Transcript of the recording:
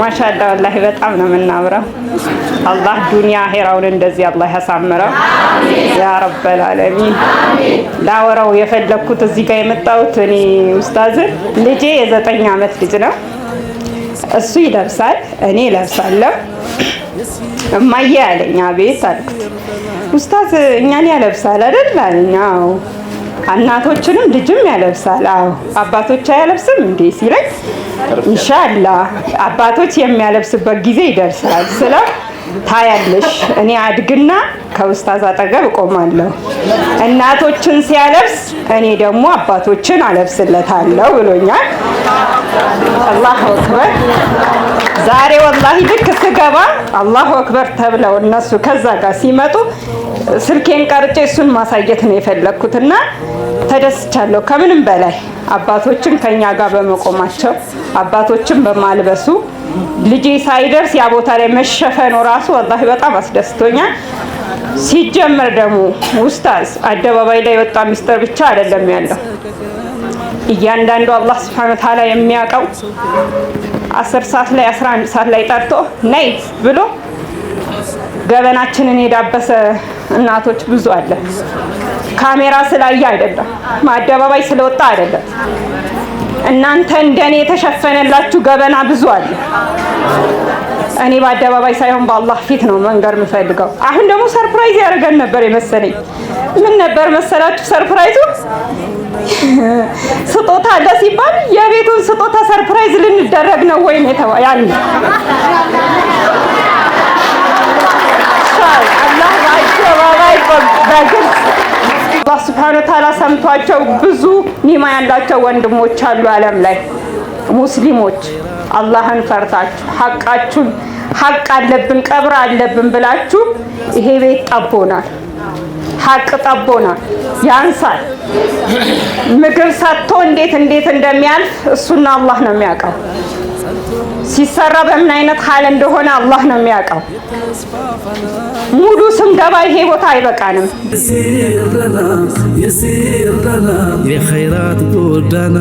ማሻአላህ ወላሂ በጣም ነው የምናምረው። አላህ ዱንያ አኺራውን እንደዚህ አላህ ያሳምረው ያ ረበል ዓለሚን። ላወራው የፈለኩት እዚህ ጋር የመጣሁት እኔ ኡስታዝን ልጄ የ9 ዓመት ልጅ ነው። እሱ ይለብሳል፣ እኔ እለብሳለሁ። እማዬ አለኝ አቤት አልኩት። ኡስታዝ እኛን ያለብሳል አይደል አለኝ። አዎ እናቶችንም ልጅም ያለብሳል። አዎ አባቶች አያለብስም እንዴ ሲለኝ ኢንሻአላህ አባቶች የሚያለብስበት ጊዜ ይደርሳል ስለው ታያለሽ እኔ አድግና ከኡስታዝ አጠገብ እቆማለሁ፣ እናቶችን ሲያለብስ እኔ ደግሞ አባቶችን አለብስለታለሁ ብሎኛል። አላሁ አክበር። ዛሬ ወላሂ ልክ ስገባ አላሁ አክበር ተብለው እነሱ ከዛ ጋር ሲመጡ ስልኬን ቀርጬ እሱን ማሳየት ነው የፈለኩትና ተደስቻለሁ። ከምንም በላይ አባቶችን ከኛ ጋር በመቆማቸው አባቶችን በማልበሱ ልጄ ሳይደርስ ያ ቦታ ላይ መሸፈኑ ራሱ ወላሂ በጣም አስደስቶኛል። ሲጀመር ደግሞ ኡስታዝ አደባባይ ላይ ወጣ ሚስጥር ብቻ አይደለም ያለው። እያንዳንዱ አላህ Subhanahu Wa Ta'ala የሚያውቀው 10 ሰዓት ላይ 11 ሰዓት ላይ ጠርቶ ነይ ብሎ ገበናችንን የዳበሰ እናቶች ብዙ አለ። ካሜራ ስላየ አይደለም፣ አደባባይ ስለወጣ አይደለም። እናንተ እንደኔ የተሸፈነላችሁ ገበና ብዙ አለ። እኔ በአደባባይ ሳይሆን በአላህ ፊት ነው መንገር የምፈልገው። አሁን ደግሞ ሰርፕራይዝ ያደርገን ነበር የመሰለኝ። ምን ነበር መሰላችሁ ሰርፕራይዙ? ስጦታ አለ ሲባል የቤቱን ስጦታ ሰርፕራይዝ ልንደረግ ነው ወይ ነው ያን አላህ ባይተባባይ በግልጽ አላህ Subhanahu Wa Ta'ala ሰምቷቸው ብዙ ኒማ ያላቸው ወንድሞች አሉ ዓለም ላይ ሙስሊሞች። አላህን ፈርታችሁ ሐቃችሁን ሐቅ አለብን ቀብር አለብን ብላችሁ ይሄ ቤት ጠቦናል፣ ሐቅ ጠቦናል፣ ያንሳል። ምግብ ሰጥቶ እንዴት እንደሚያልፍ እሱና አላህ ነው የሚያውቀው። ሲሰራ በምን አይነት ሐል እንደሆነ አላህ ነው የሚያውቀው። ሙሉ ስንገባ ይሄ ቦታ አይበቃንም። የኸይራት ጎዳና